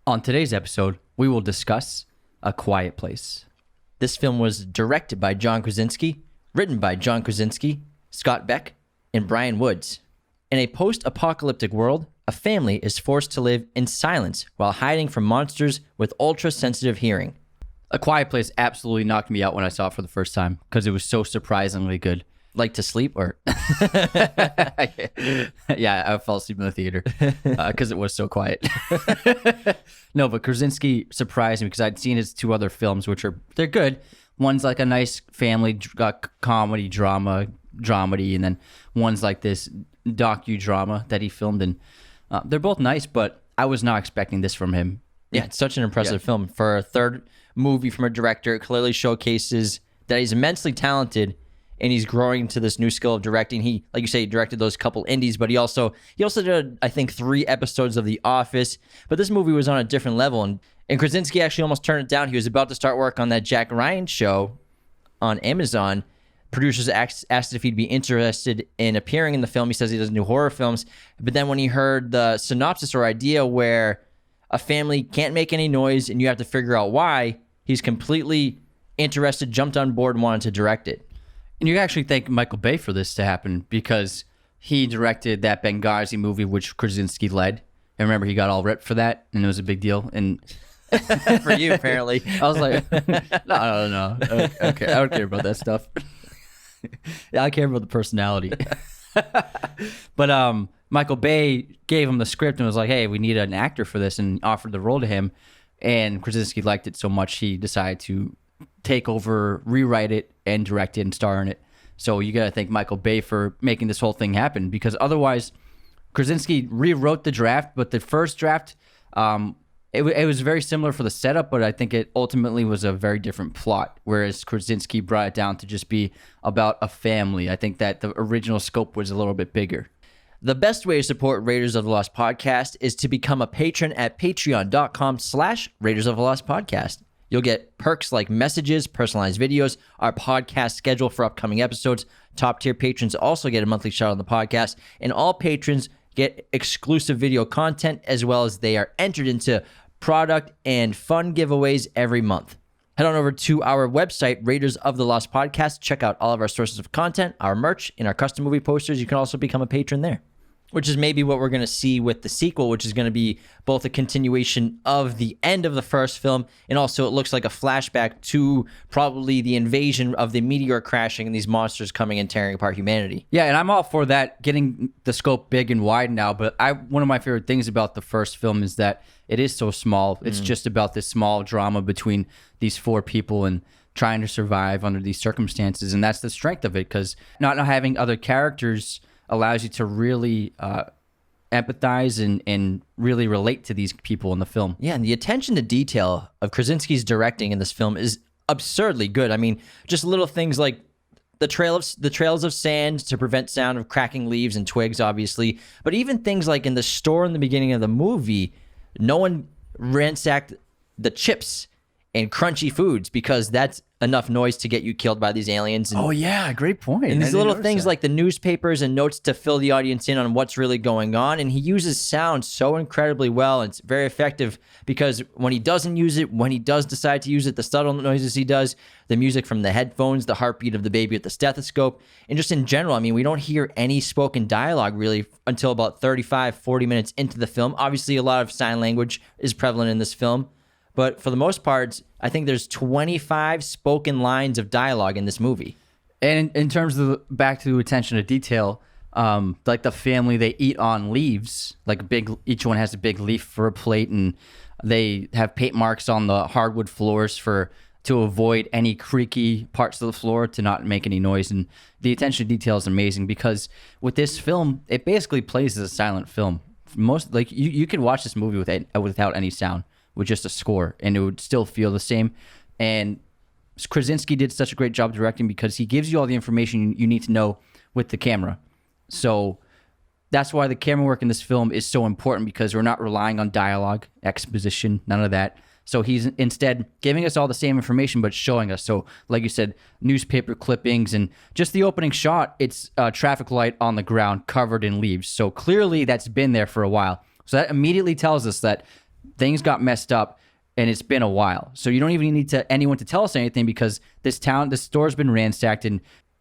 On today's episode, we will discuss A Quiet Place. This film was directed by John Krasinski, written by John Krasinski, Scott Beck, and Brian Woods. In a post-apocalyptic world, a family is forced to live in silence while hiding from monsters with ultra-sensitive hearing. A Quiet Place absolutely knocked me out when I saw it for the first time because it was so surprisingly good. Like to sleep or? Yeah, I fell asleep in the theater because it was so quiet. No, but Krasinski surprised me because I'd seen his two other films, they're good. One's like a nice family comedy dramedy, and then one's like this docudrama that he filmed, and they're both nice, but I was not expecting this from him. Yeah, it's such an impressive film. For a third movie from a director, it clearly showcases that he's immensely talented and he's growing into this new skill of directing. He, like you say, directed those couple indies, but he also did, I think, 3 episodes of The Office. But this movie was on a different level, and Krasinski actually almost turned it down. He was about to start work on that Jack Ryan show on Amazon. Producers asked if he'd be interested in appearing in the film. He says he doesn't do horror films. But then when he heard the synopsis or idea where a family can't make any noise and you have to figure out why, he's completely interested, jumped on board, and wanted to direct it. And you actually thank Michael Bay for this to happen because he directed that Benghazi movie, which Krasinski led. And remember, he got all ripped for that, and it was a big deal. And for you, apparently. I was like, no. Okay, I don't care about that stuff. Yeah, I care about the personality. But Michael Bay gave him the script and was like, hey, we need an actor for this, and offered the role to him. And Krasinski liked it so much, he decided to take over, rewrite it, and direct it and star in it. So you got to thank Michael Bay for making this whole thing happen, because otherwise Krasinski rewrote the draft, but the first draft, it was very similar for the setup, but I think it ultimately was a very different plot, whereas Krasinski brought it down to just be about a family. I think that the original scope was a little bit bigger. The best way to support Raiders of the Lost Podcast is to become a patron at patreon.com/Raiders of the Lost Podcast. You'll get perks like messages, personalized videos, our podcast schedule for upcoming episodes. Top-tier patrons also get a monthly shout on the podcast, and all patrons get exclusive video content, as well as they are entered into product and fun giveaways every month. Head on over to our website, Raiders of the Lost Podcast. Check out all of our sources of content, our merch, and our custom movie posters. You can also become a patron there, which is maybe what we're going to see with the sequel, which is going to be both a continuation of the end of the first film, and also it looks like a flashback to probably the invasion of the meteor crashing and these monsters coming and tearing apart humanity. Yeah, and I'm all for that, getting the scope big and wide now, but one of my favorite things about the first film is that it is so small. It's just about this small drama between these 4 people and trying to survive under these circumstances, and that's the strength of it, because not having other characters allows you to really empathize and really relate to these people in the film. Yeah, and the attention to detail of Krasinski's directing in this film is absurdly good. I mean, just little things like the trails of sand to prevent sound of cracking leaves and twigs, obviously, but even things like in the store in the beginning of the movie, no one ransacked the chips and crunchy foods because that's enough noise to get you killed by these aliens. And, oh yeah, great point. And these little things like the newspapers and notes to fill the audience in on what's really going on. And he uses sound so incredibly well, and it's very effective because when he doesn't use it, when he does decide to use it, the subtle noises he does, the music from the headphones, the heartbeat of the baby at the stethoscope, and just in general, I mean, we don't hear any spoken dialogue really until about 35, 40 minutes into the film. Obviously, a lot of sign language is prevalent in this film, but for the most part, I think there's 25 spoken lines of dialogue in this movie. And in terms of back to attention to detail, like the family, they eat on leaves, like each one has a big leaf for a plate, and they have paint marks on the hardwood floors to avoid any creaky parts of the floor to not make any noise. And the attention to detail is amazing because with this film, it basically plays as a silent film. Most like you could watch this movie without any sound, with just a score, and it would still feel the same. And Krasinski did such a great job directing because he gives you all the information you need to know with the camera. So that's why the camera work in this film is so important, because we're not relying on dialogue, exposition, none of that. So he's instead giving us all the same information, but showing us. So like you said, newspaper clippings, and just the opening shot, it's a traffic light on the ground covered in leaves. So clearly that's been there for a while. So that immediately tells us that things got messed up and it's been a while. So you don't even need anyone to tell us anything because this store's been ransacked, and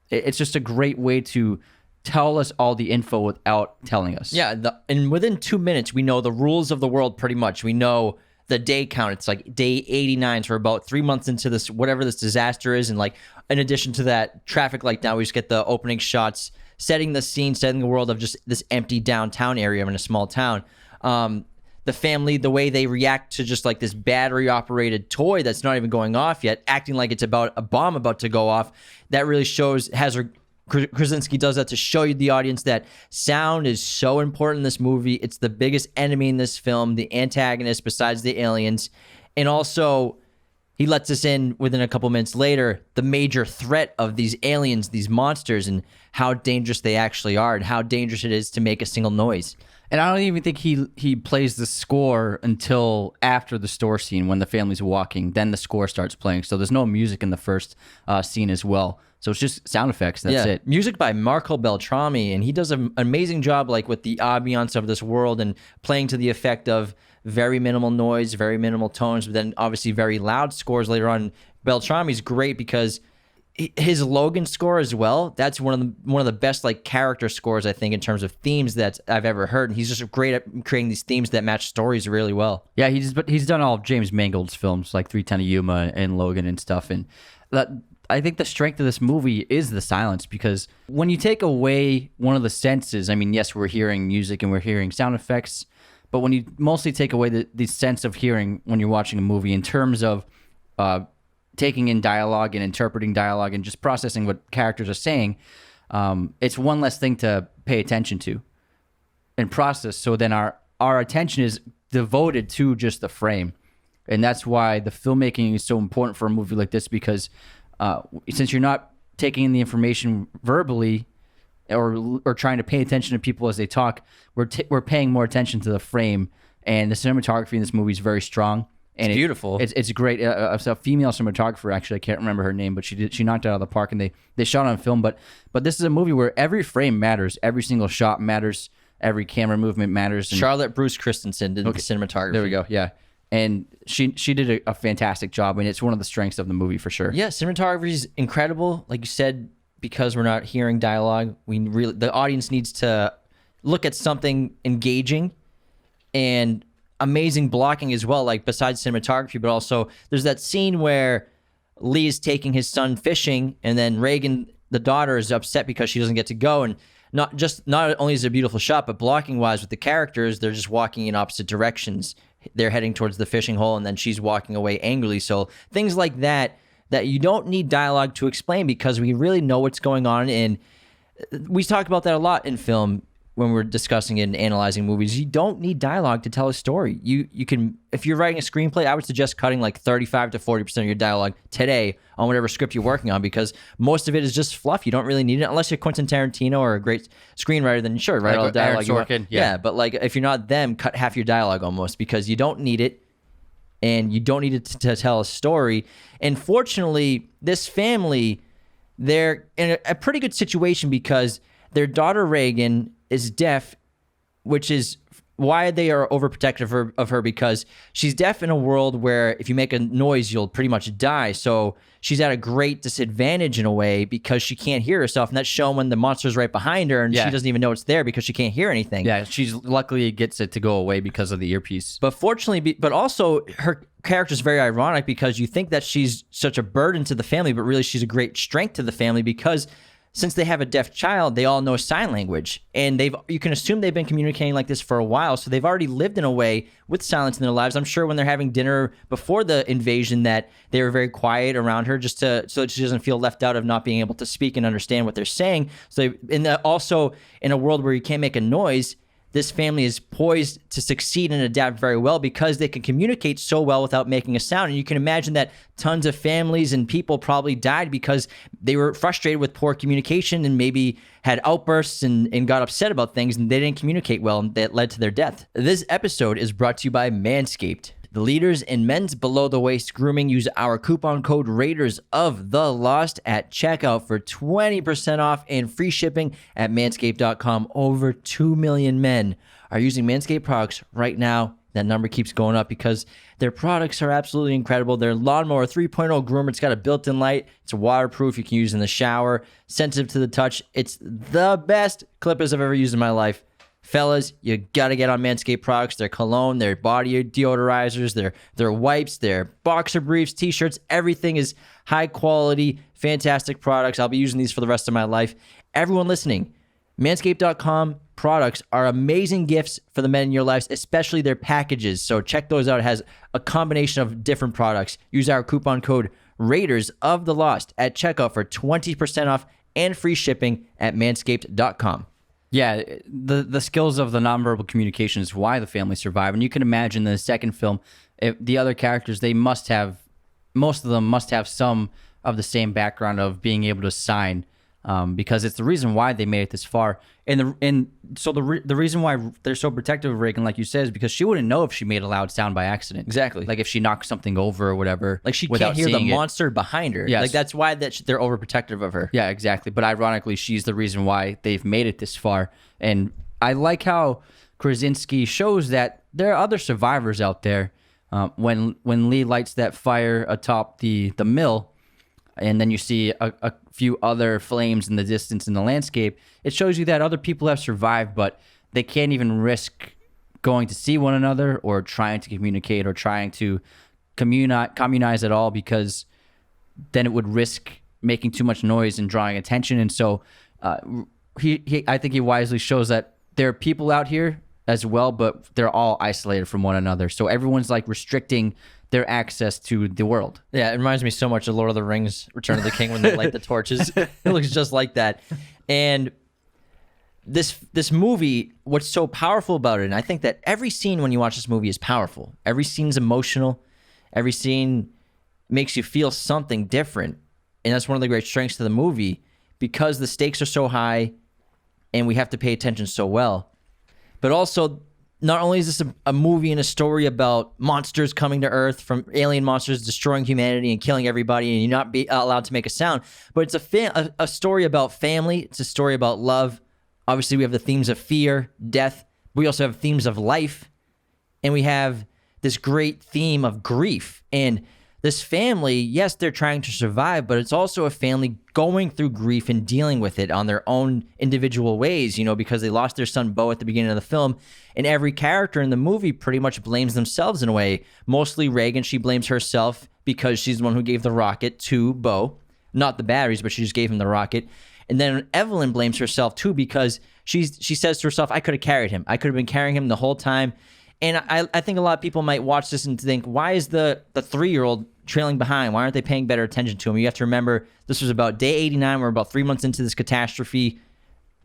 it's just a great way to tell us all the info without telling us. Yeah, and within 2 minutes, we know the rules of the world pretty much. We know the day count. It's like day 89, so we're about 3 months into this, whatever this disaster is. And like, in addition to that, traffic light now, we just get the opening shots, setting the scene, setting the world of just this empty downtown area in a small town. The family, the way they react to just like this battery-operated toy that's not even going off yet, acting like it's about a bomb about to go off, that really shows, Krasinski does that to show you, the audience, that sound is so important in this movie. It's the biggest enemy in this film, the antagonist besides the aliens. And also, he lets us in within a couple minutes later, the major threat of these aliens, these monsters, and how dangerous they actually are, and how dangerous it is to make a single noise. And I don't even think he plays the score until after the store scene when the family's walking. Then the score starts playing. So there's no music in the first scene as well. So it's just sound effects. That's it. Music by Marco Beltrami, and he does an amazing job, like with the ambiance of this world and playing to the effect of very minimal noise, very minimal tones, but then obviously very loud scores later on. Beltrami's great because his Logan score as well, that's one of the best like character scores, I think, in terms of themes that I've ever heard. And he's just great at creating these themes that match stories really well. Yeah, he's done all of James Mangold's films like 3:10 to Yuma and Logan and stuff. And I think the strength of this movie is the silence, because when you take away one of the senses, I mean, yes, we're hearing music and we're hearing sound effects, but when you mostly take away the sense of hearing when you're watching a movie in terms of taking in dialogue and interpreting dialogue and just processing what characters are saying, it's one less thing to pay attention to and process. So then our attention is devoted to just the frame. And that's why the filmmaking is so important for a movie like this, because since you're not taking in the information verbally or trying to pay attention to people as they talk, we're paying more attention to the frame. And the cinematography in this movie is very strong. And it's beautiful. It's great. A female cinematographer, actually, I can't remember her name, but she knocked it out of the park, and they shot on film. But this is a movie where every frame matters, every single shot matters, every camera movement matters. And Charlotte Bruce Christensen did the cinematography. There we go. Yeah, and she did a fantastic job, and it's one of the strengths of the movie for sure. Yeah, cinematography is incredible, like you said, because we're not hearing dialogue. The audience needs to look at something engaging and amazing blocking as well, like besides cinematography, but also there's that scene where Lee is taking his son fishing, and then Reagan, the daughter, is upset because she doesn't get to go. And not only is it a beautiful shot, but blocking wise with the characters, they're just walking in opposite directions. They're heading towards the fishing hole, and then she's walking away angrily. So things like that you don't need dialogue to explain, because we really know what's going on. And we talk about that a lot in film when we're discussing it and analyzing movies. You don't need dialogue to tell a story. You can, if you're writing a screenplay, I would suggest cutting like 35 to 40% of your dialogue today on whatever script you're working on, because most of it is just fluff. You don't really need it unless you're Quentin Tarantino or a great screenwriter. Then sure, write all the dialogue. Sorkin, yeah, but like if you're not them, cut half your dialogue almost, because you don't need it, and you don't need it to tell a story. And fortunately, this family, they're in a pretty good situation, because their daughter Reagan is deaf, which is why they are overprotective of her, because she's deaf in a world where if you make a noise, you'll pretty much die. So she's at a great disadvantage in a way, because she can't hear herself. And that's shown when the monster's right behind her, and she doesn't even know it's there because she can't hear anything. Yeah, she's luckily gets it to go away because of the earpiece. But fortunately, but also her character is very ironic, because you think that she's such a burden to the family, but really she's a great strength to the family, because since they have a deaf child, they all know sign language, and you can assume they've been communicating like this for a while. So they've already lived in a way with silence in their lives. I'm sure when they're having dinner before the invasion that they were very quiet around her, so that she doesn't feel left out of not being able to speak and understand what they're saying. So also in a world where you can't make a noise, this family is poised to succeed and adapt very well, because they can communicate so well without making a sound. And you can imagine that tons of families and people probably died because they were frustrated with poor communication and maybe had outbursts and got upset about things, and they didn't communicate well, and that led to their death. This episode is brought to you by Manscaped. The leaders in men's below-the-waist grooming. Use our coupon code Raiders of the Lost at checkout for 20% off and free shipping at manscaped.com. Over 2 million men are using Manscaped products right now, That number keeps going up because their products are absolutely incredible. Their Lawnmower 3.0 groomer, it's got a built-in light. It's waterproof. You can use in the shower. Sensitive to the touch. It's the best clippers I've ever used in my life. Fellas, you got to get on Manscaped products. Their cologne, their body deodorizers, their wipes, their boxer briefs, t-shirts. Everything is high quality, fantastic products. I'll be using these for the rest of my life. Everyone listening, Manscaped.com products are amazing gifts for the men in your lives, especially their packages. So check those out. It has a combination of different products. Use our coupon code Raiders of the Lost at checkout for 20% off and free shipping at manscaped.com. Yeah, the skills of the nonverbal communication is why the family survived. And you can imagine the second film, if the other characters, most of them must have some of the same background of being able to sign, because it's the reason why they made it this far. And so the reason why they're so protective of Reagan, like you said, is because she wouldn't know if she made a loud sound by accident. Exactly. Like if she knocked something over or whatever. Like she can't hear the monster behind her. Yes. Like that's why they're overprotective of her. Yeah, exactly. But ironically, she's the reason why they've made it this far. And I like how Krasinski shows that there are other survivors out there. When Lee lights that fire atop the mill, and then you see a few other flames in the distance in the landscape, it shows you that other people have survived, but they can't even risk going to see one another or trying to communicate or trying to communize at all, because then it would risk making too much noise and drawing attention. And so I think he wisely shows that there are people out here as well, but they're all isolated from one another. So everyone's like restricting their access to the world. Yeah, it reminds me so much of Lord of the Rings, Return of the King, when they light the torches. It looks just like that. And this movie, what's so powerful about it, and I think that every scene when you watch this movie is powerful. Every scene's emotional. Every scene makes you feel something different. And that's one of the great strengths of the movie, because the stakes are so high and we have to pay attention so well. But also, not only is this a movie and a story about monsters coming to Earth, from alien monsters destroying humanity and killing everybody, and you're not be allowed to make a sound, but it's a story about family. It's a story about love. Obviously, we have the themes of fear, death. We also have themes of life. And we have this great theme of grief. And this family, yes, they're trying to survive, but it's also a family going through grief and dealing with it on their own individual ways, because they lost their son, Bo, at the beginning of the film. And every character in the movie pretty much blames themselves in a way. Mostly Reagan, she blames herself because she's the one who gave the rocket to Bo. Not the batteries, but she just gave him the rocket. And then Evelyn blames herself too, because she says to herself, I could have carried him. I could have been carrying him the whole time. And I think a lot of people might watch this and think, why is the 3-year-old trailing behind? Why aren't they paying better attention to him? You have to remember, this was about day 89. We're about 3 months into this catastrophe.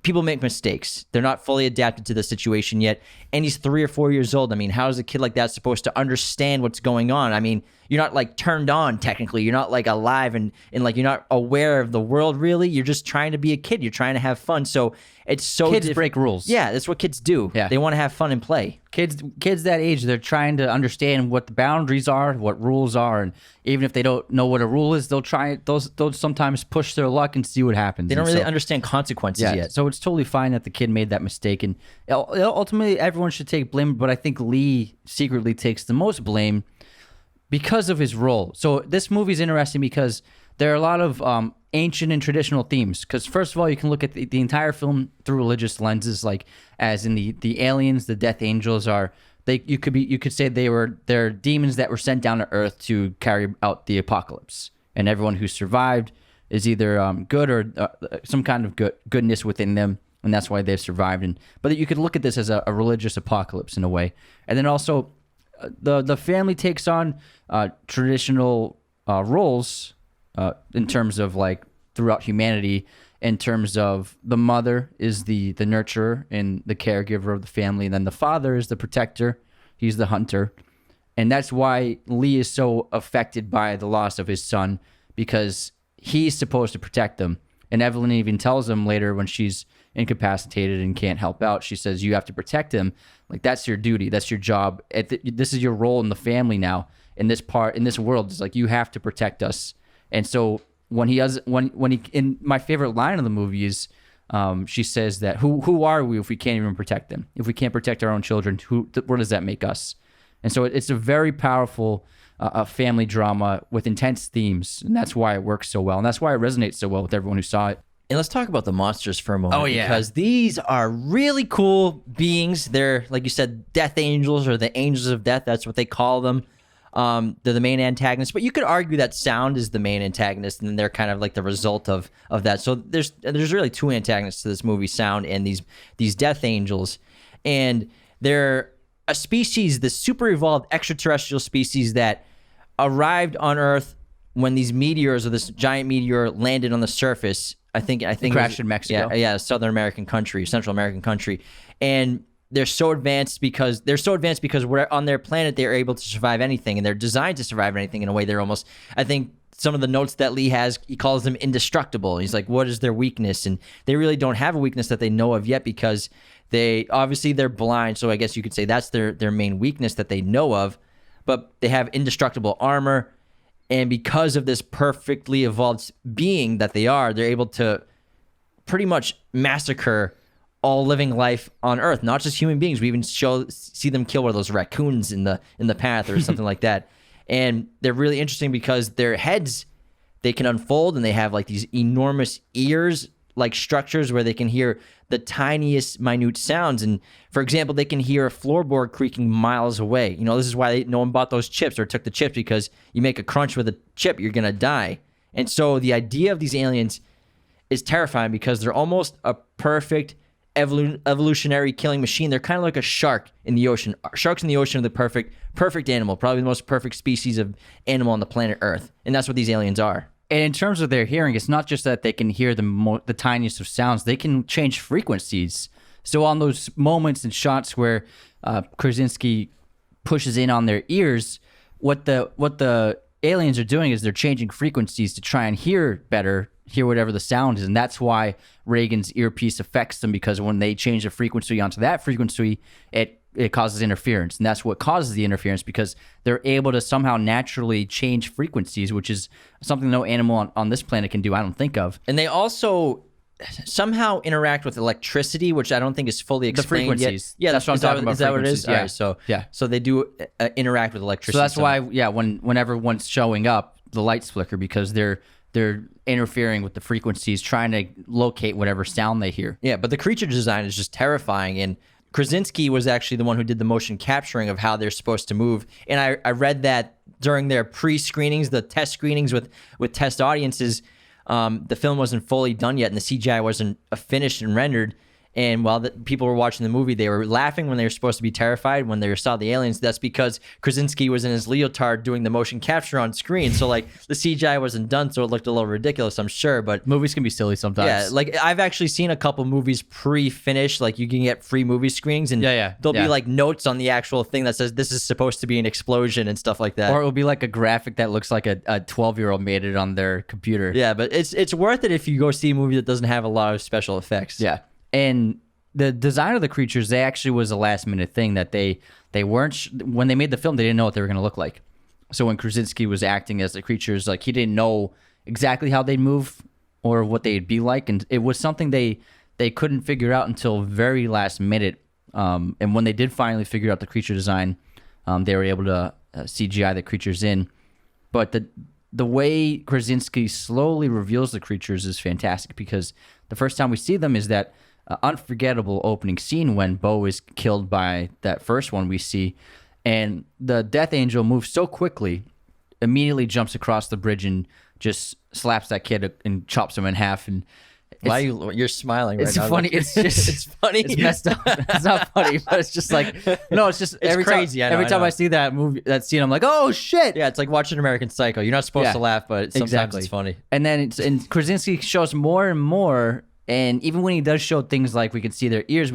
People make mistakes. They're not fully adapted to the situation yet. And he's 3 or 4 years old. I mean, how is a kid like that supposed to understand what's going on? I mean, you're not like turned on technically. You're not like alive and like you're not aware of the world really. You're just trying to be a kid. You're trying to have fun. So it's so kids break rules. Yeah, that's what kids do. Yeah. They want to have fun and play. Kids that age, they're trying to understand what the boundaries are, what rules are, and even if they don't know what a rule is, they'll try. They'll sometimes push their luck and see what happens. They don't really understand consequences yet. So it's totally fine that the kid made that mistake, and ultimately everyone should take blame. But I think Lee secretly takes the most blame because of his role. So this movie's interesting because there are a lot of ancient and traditional themes. Because first of all, you can look at the entire film through religious lenses, like as in the aliens, the death angels are. You could say they're demons that were sent down to Earth to carry out the apocalypse, and everyone who survived is either good or some kind of goodness within them, and that's why they've survived. But you could look at this as a religious apocalypse in a way, and then also the family takes on traditional roles in terms of like throughout humanity. In terms of the mother is the nurturer and the caregiver of the family, and then the father is the protector. He's the hunter. And that's why Lee is so affected by the loss of his son, because he's supposed to protect them. And Evelyn even tells him later when she's incapacitated and can't help out, she says, you have to protect him. Like, that's your duty. That's your job. This is your role in the family now. In this world, it's like, you have to protect us. And so when he in my favorite line of the movie is, she says that who are we if we can't even protect them? If we can't protect our own children, what does that make us? And so it's a very powerful family drama with intense themes, and that's why it works so well, and that's why it resonates so well with everyone who saw it. And let's talk about the monsters for a moment. Oh, yeah. Because these are really cool beings. They're, like you said, death angels, or the angels of death. That's what they call them. They're the main antagonists. But you could argue that sound is the main antagonist, and they're kind of like the result of that. So there's really two antagonists to this movie, sound and these death angels. And they're a species, the super evolved extraterrestrial species that arrived on Earth when these meteors, or this giant meteor, landed on the surface. I think it crashed in Mexico. Yeah, Southern American country, Central American country, and they're so advanced because we're on their planet. They're able to survive anything, and they're designed to survive anything in a way. They're almost, I think, some of the notes that Lee has, he calls them indestructible. He's like, what is their weakness? And they really don't have a weakness that they know of yet, because they're blind. So I guess you could say that's their main weakness that they know of, but they have indestructible armor. And because of this perfectly evolved being that they are, they're able to pretty much massacre all living life on Earth, not just human beings. We even see them kill one of those raccoons in the path or something like that. And they're really interesting because their heads, they can unfold, and they have like these enormous ears, like structures where they can hear the tiniest minute sounds. And for example, they can hear a floorboard creaking miles away. This is why no one bought those chips or took the chips, because you make a crunch with a chip, you're going to die. And so the idea of these aliens is terrifying, because they're almost a perfect evolutionary killing machine. They're kind of like a shark in the ocean. Sharks in the ocean are the perfect animal, probably the most perfect species of animal on the planet Earth. And that's what these aliens are. And in terms of their hearing, it's not just that they can hear the tiniest of sounds. They can change frequencies. So on those moments and shots where Krasinski pushes in on their ears, what the aliens are doing is they're changing frequencies to try and hear better, hear whatever the sound is. And that's why Reagan's earpiece affects them, because when they change the frequency onto that frequency, it causes interference. And that's what causes the interference, because they're able to somehow naturally change frequencies, which is something no animal on this planet can do, I don't think of. And they also somehow interact with electricity, which I don't think is fully explained the frequencies. yet. Yeah, that's what I'm talking about. Is that what it is? Yeah. All right, so they do interact with electricity. So that's why, whenever one's showing up, the lights flicker, because they're interfering with the frequencies, trying to locate whatever sound they hear. Yeah, but the creature design is just terrifying. And Krasinski was actually the one who did the motion capturing of how they're supposed to move. And I read that during their pre-screenings, the test screenings with test audiences, the film wasn't fully done yet, and the CGI wasn't finished and rendered. And while the people were watching the movie, they were laughing when they were supposed to be terrified when they saw the aliens. That's because Krasinski was in his leotard doing the motion capture on screen. So like the CGI wasn't done, so it looked a little ridiculous, I'm sure. But movies can be silly sometimes. Yeah, like I've actually seen a couple movies pre-finished. Like you can get free movie screenings, and there'll be like notes on the actual thing that says this is supposed to be an explosion and stuff like that. Or it'll be like a graphic that looks like a 12-year-old made it on their computer. Yeah, but it's worth it if you go see a movie that doesn't have a lot of special effects. Yeah. And the design of the creatures, they actually was a last minute thing that they weren't, when they made the film, they didn't know what they were going to look like. So when Krasinski was acting as the creatures, like he didn't know exactly how they'd move or what they'd be like. And it was something they couldn't figure out until very last minute. And when they did finally figure out the creature design, they were able to CGI the creatures in. But the way Krasinski slowly reveals the creatures is fantastic, because the first time we see them is that unforgettable opening scene when Bo is killed by that first one we see, and the Death Angel moves so quickly, immediately jumps across the bridge and just slaps that kid and chops him in half. And why you're smiling right now? It's funny. It's just it's funny. It's messed up. It's not funny, but it's just like it's just it's crazy. Every time I see that movie, that scene, I'm like, oh shit. Yeah, it's like watching American Psycho. You're not supposed to laugh, but sometimes it's funny. And then and Krasinski shows more and more. And even when he does show things like we can see their ears,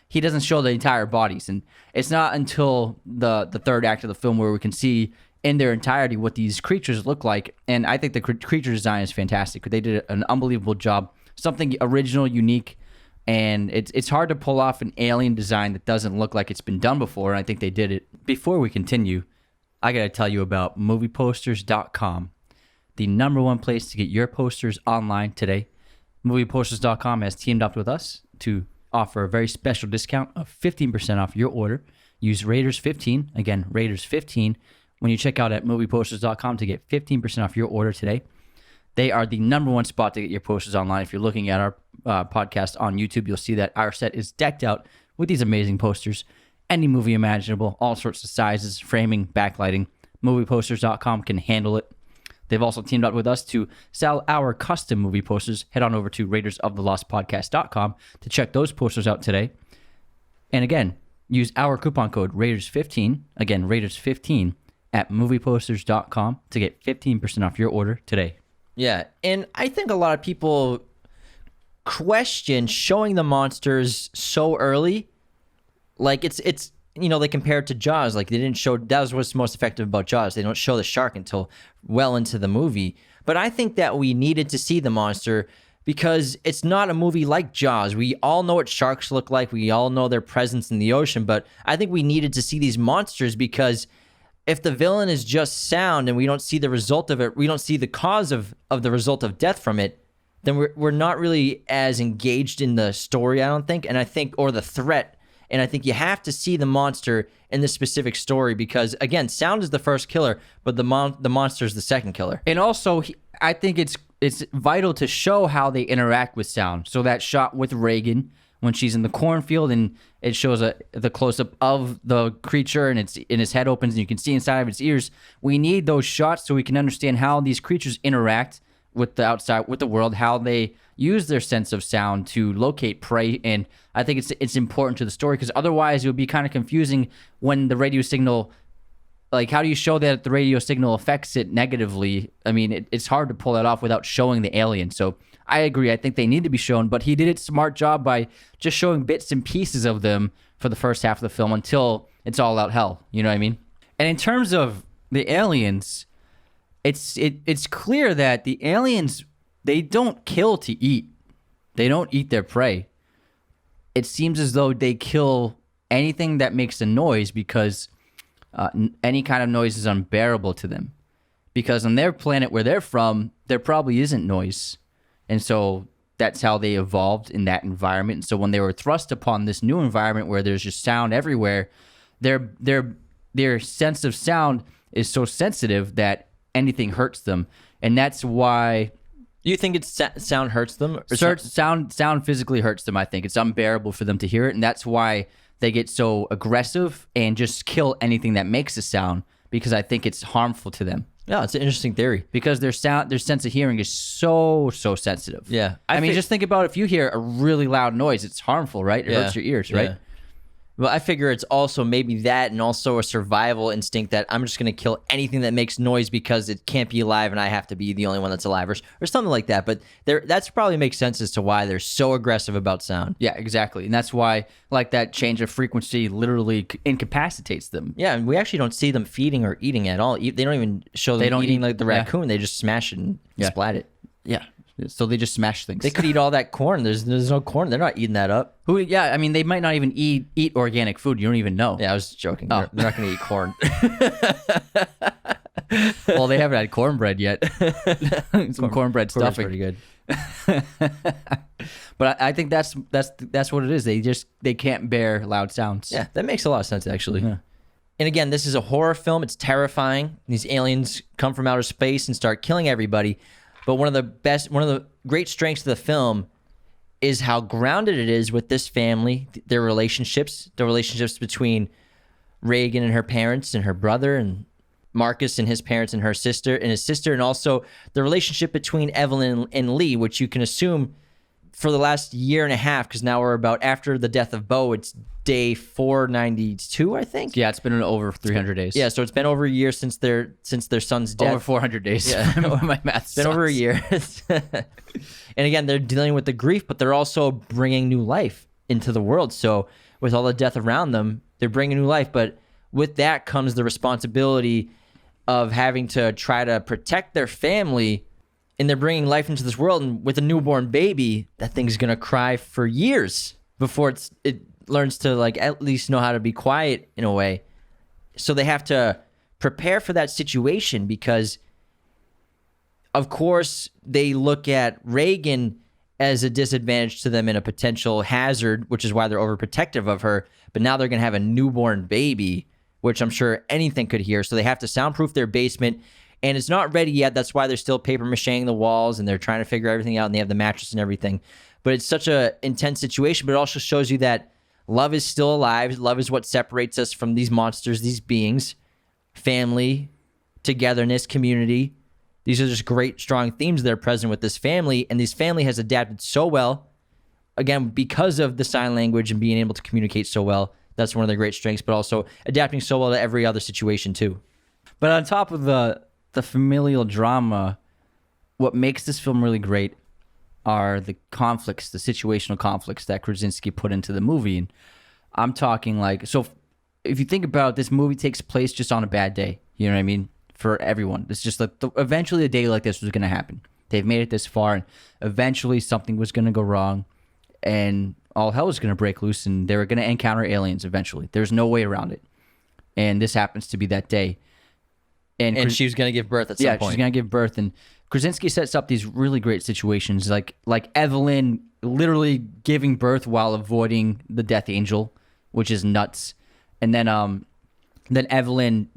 he doesn't show the entire bodies. And it's not until the third act of the film where we can see in their entirety what these creatures look like. And I think the creature design is fantastic. They did an unbelievable job, something original, unique. And it's hard to pull off an alien design that doesn't look like it's been done before. And I think they did it. Before we continue, I got to tell you about movieposters.com, the #1 place to get your posters online today. Movieposters.com has teamed up with us to offer a very special discount of 15% off your order. use Raiders15, again, Raiders15, when you check out at movieposters.com to get 15% off your order today. They are the number one spot to get your posters online. If you're looking at our podcast on YouTube, you'll see that our set is decked out with these amazing posters. Any movie imaginable, all sorts of sizes, framing, backlighting. Movieposters.com can handle it. They've also teamed up with us to sell our custom movie posters. Head on over to RaidersOfTheLostPodcast.com to check those posters out today. And again, use our coupon code Raiders15, again, Raiders15 at movieposters.com to get 15% off your order today. Yeah, and I think a lot of people question showing the monsters so early. Like it's they compare it to Jaws. Like they didn't show, that was what's most effective about Jaws. They don't show the shark until well into the movie. But I think that we needed to see the monster because it's not a movie like Jaws. We all know what sharks look like. We all know their presence in the ocean. But I think we needed to see these monsters because if the villain is just sound and we don't see the result of it, we don't see the cause of the result of death from it, then we're not really as engaged in the story, I don't think. And I think, or the threat. And I think you have to see the monster in this specific story because, again, sound is the first killer, but the monster is the second killer. And also, I think it's vital to show how they interact with sound. So that shot with Reagan when she's in the cornfield and it shows the close-up of the creature and his head opens and you can see inside of its ears. We need those shots so we can understand how these creatures interact with the outside, with the world, how they use their sense of sound to locate prey. And I think it's important to the story because otherwise it would be kind of confusing when the radio signal, like how do you show that the radio signal affects it negatively? I mean, it's hard to pull that off without showing the alien. So I agree. I think they need to be shown, but he did a smart job by just showing bits and pieces of them for the first half of the film until it's all out hell. You know what I mean? And in terms of the aliens, it's clear that the aliens, they don't kill to eat. They don't eat their prey. It seems as though they kill anything that makes a noise because any kind of noise is unbearable to them. Because on their planet where they're from, there probably isn't noise. And so that's how they evolved in that environment. And so when they were thrust upon this new environment where there's just sound everywhere, their sense of sound is so sensitive that anything hurts them. And that's why... You think it's sound hurts them? Or sound physically hurts them, I think. It's unbearable for them to hear it, and that's why they get so aggressive and just kill anything that makes a sound, because I think it's harmful to them. Yeah, it's an interesting theory. Because their sense of hearing is so sensitive. Yeah. I mean, just think about if you hear a really loud noise, it's harmful, right? It hurts your ears, right? Yeah. Well, I figure it's also maybe that and also a survival instinct that I'm just going to kill anything that makes noise because it can't be alive and I have to be the only one that's alive or something like that. But that's probably makes sense as to why they're so aggressive about sound. Yeah, exactly. And that's why like that change of frequency literally incapacitates them. Yeah, and we actually don't see them feeding or eating at all. They don't even show them eating like the raccoon. They just smash it and splat it. Yeah. So they just smash things. They could eat all that corn. There's no corn. They're not eating that up. Yeah, I mean, they might not even eat organic food. You don't even know. Yeah, I was joking. Oh. They're not going to eat corn. Well, they haven't had cornbread yet. Some cornbread stuffing. Pretty good. But I think that's what it is. They can't bear loud sounds. Yeah, that makes a lot of sense, actually. Yeah. And again, this is a horror film. It's terrifying. These aliens come from outer space and start killing everybody. But one of the great strengths of the film is how grounded it is with this family, their relationships, the relationships between Reagan and her parents and her brother, and Marcus and his parents and his sister, and also the relationship between Evelyn and Lee, which you can assume for the last year and a half, because now we're about after the death of Bo, it's day 492, I think. Yeah, it's been over 300 days. Yeah, so it's been over a year since their son's death. Over 400 days. Yeah, my math. It's been over a year. And again, they're dealing with the grief, but they're also bringing new life into the world. So with all the death around them, they're bringing new life. But with that comes the responsibility of having to try to protect their family. And they're bringing life into this world, and with a newborn baby, that thing's gonna cry for years before it learns to like at least know how to be quiet in a way. So they have to prepare for that situation because, of course, they look at Reagan as a disadvantage to them and a potential hazard, which is why they're overprotective of her. But now they're going to have a newborn baby, which I'm sure anything could hear. So they have to soundproof their basement, and it's not ready yet. That's why they're still paper macheing the walls, and they're trying to figure everything out, and they have the mattress and everything. But it's such a intense situation, but it also shows you that love is still alive. Love is what separates us from these monsters, these beings. Family, togetherness, community. These are just great, strong themes that are present with this family, and this family has adapted so well, again, because of the sign language and being able to communicate so well. That's one of their great strengths, but also adapting so well to every other situation too. But on top of the familial drama, what makes this film really great are the conflicts, the situational conflicts that Krasinski put into the movie. And I'm talking like, so if you think about it, this movie takes place just on a bad day. You know what I mean? For everyone. It's just like eventually a day like this was going to happen. They've made it this far, and eventually something was going to go wrong, and all hell was going to break loose, and they were going to encounter aliens eventually. There's no way around it. And this happens to be that day. And she was going to give birth at some point. Yeah, she's going to give birth. And Krasinski sets up these really great situations, like Evelyn literally giving birth while avoiding the death angel, which is nuts. And then Evelyn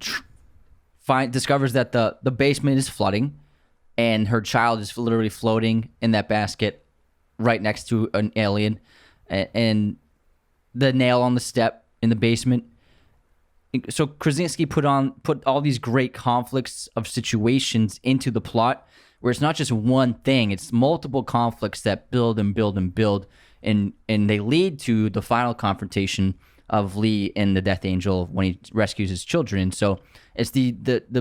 discovers that the basement is flooding, and her child is literally floating in that basket right next to an alien, and the nail on the step in the basement. So Krasinski put all these great conflicts of situations into the plot, where it's not just one thing, it's multiple conflicts that build and build and build, and they lead to the final confrontation of Lee and the Death Angel when he rescues his children. And so it's the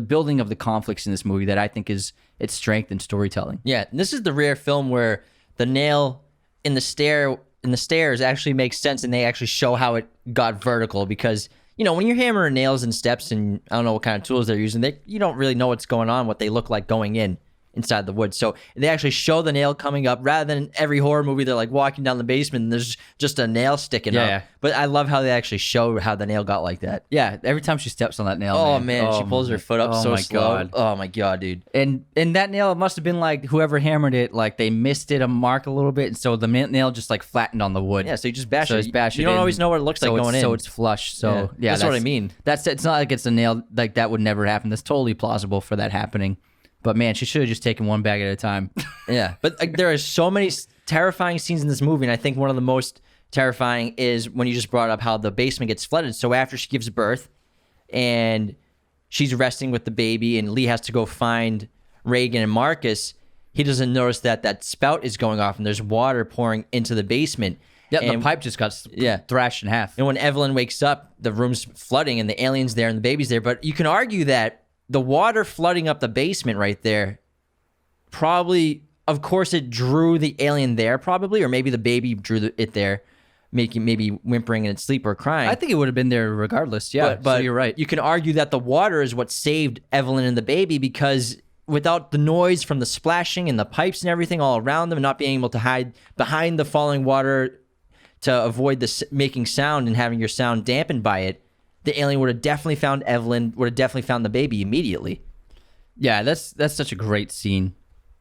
building of the conflicts in this movie that I think is its strength in storytelling. Yeah, and this is the rare film where the nail in the stairs actually makes sense, and they actually show how it got vertical, because when you're hammering nails and steps, and I don't know what kind of tools they're using, you don't really know what's going on, what they look like going inside the woods. So they actually show the nail coming up, rather than every horror movie they're like walking down the basement and there's just a nail sticking up. Yeah. But I love how they actually show how the nail got like that. Yeah, every time she steps on that nail. Oh man, she pulls her foot up so slow. God. Oh my god, dude. And that nail must have been like whoever hammered it, like they missed it a mark a little bit, and so the nail just like flattened on the wood. Yeah, so you just bash it. You don't always know what it looks like going in. So it's flush. So yeah, that's what I mean. It's not like it's a nail, like that would never happen. That's totally plausible for that happening. But man, she should have just taken one bag at a time. Yeah, but there are so many terrifying scenes in this movie, and I think one of the most terrifying is when you just brought up how the basement gets flooded. So after she gives birth, and she's resting with the baby, and Lee has to go find Reagan and Marcus, he doesn't notice that spout is going off, and there's water pouring into the basement. Yeah, and the pipe just got thrashed in half. And when Evelyn wakes up, the room's flooding, and the alien's there, and the baby's there. But you can argue that the water flooding up the basement right there, probably, of course, it drew the alien there, probably, or maybe the baby drew it there, maybe whimpering in its sleep or crying. I think it would have been there regardless. Yeah, but so you're right. You can argue that the water is what saved Evelyn and the baby, because without the noise from the splashing and the pipes and everything all around them, not being able to hide behind the falling water to avoid the making sound and having your sound dampened by it, the alien would have definitely found Evelyn, would have definitely found the baby immediately. Yeah, that's such a great scene.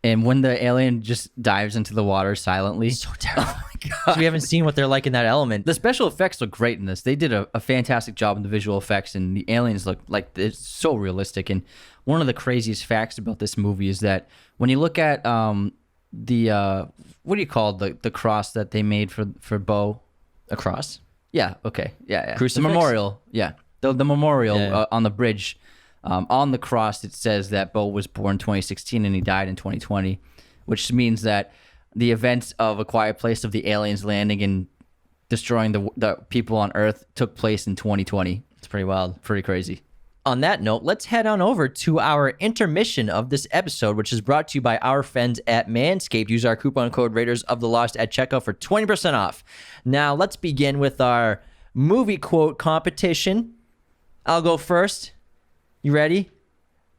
And when the alien just dives into the water silently. So terrible. Oh my God. So we haven't seen what they're like in that element. The special effects look great in this. They did a fantastic job in the visual effects, and the aliens look like it's so realistic. And one of the craziest facts about this movie is that when you look at the what do you call the cross that they made for Bo? A cross? Yeah. Okay. Yeah. Crucifix? The memorial. Yeah. The memorial on the bridge. On the cross, it says that Bo was born 2016 and he died in 2020, which means that the events of A Quiet Place, of the aliens landing and destroying the people on Earth, took place in 2020. It's pretty wild. Pretty crazy. On that note, let's head on over to our intermission of this episode, which is brought to you by our friends at Manscaped. Use our coupon code Raiders of the Lost at checkout for 20% off. Now, let's begin with our movie quote competition. I'll go first. You ready?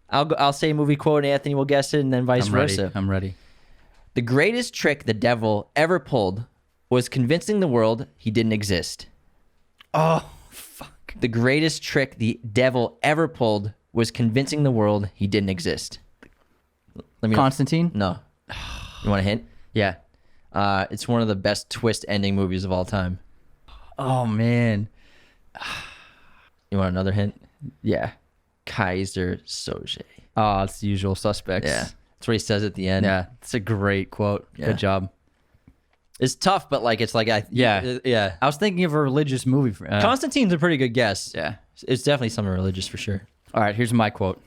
I'll say movie quote, and Anthony will guess it, and then vice versa. I'm ready. The greatest trick the devil ever pulled was convincing the world he didn't exist. Oh, fuck. The greatest trick the devil ever pulled was convincing the world he didn't exist. Constantine? No. You want a hint? Yeah. It's one of the best twist ending movies of all time. Oh man. You want another hint? Yeah. Kaiser Soze. Oh, it's the usual suspects. Yeah. That's what he says at the end. Yeah. It's a great quote. Yeah. Good job. It's tough, but like it's like Yeah. I was thinking of a religious movie. Constantine's a pretty good guess. Yeah. It's definitely something religious for sure. All right, here's my quote.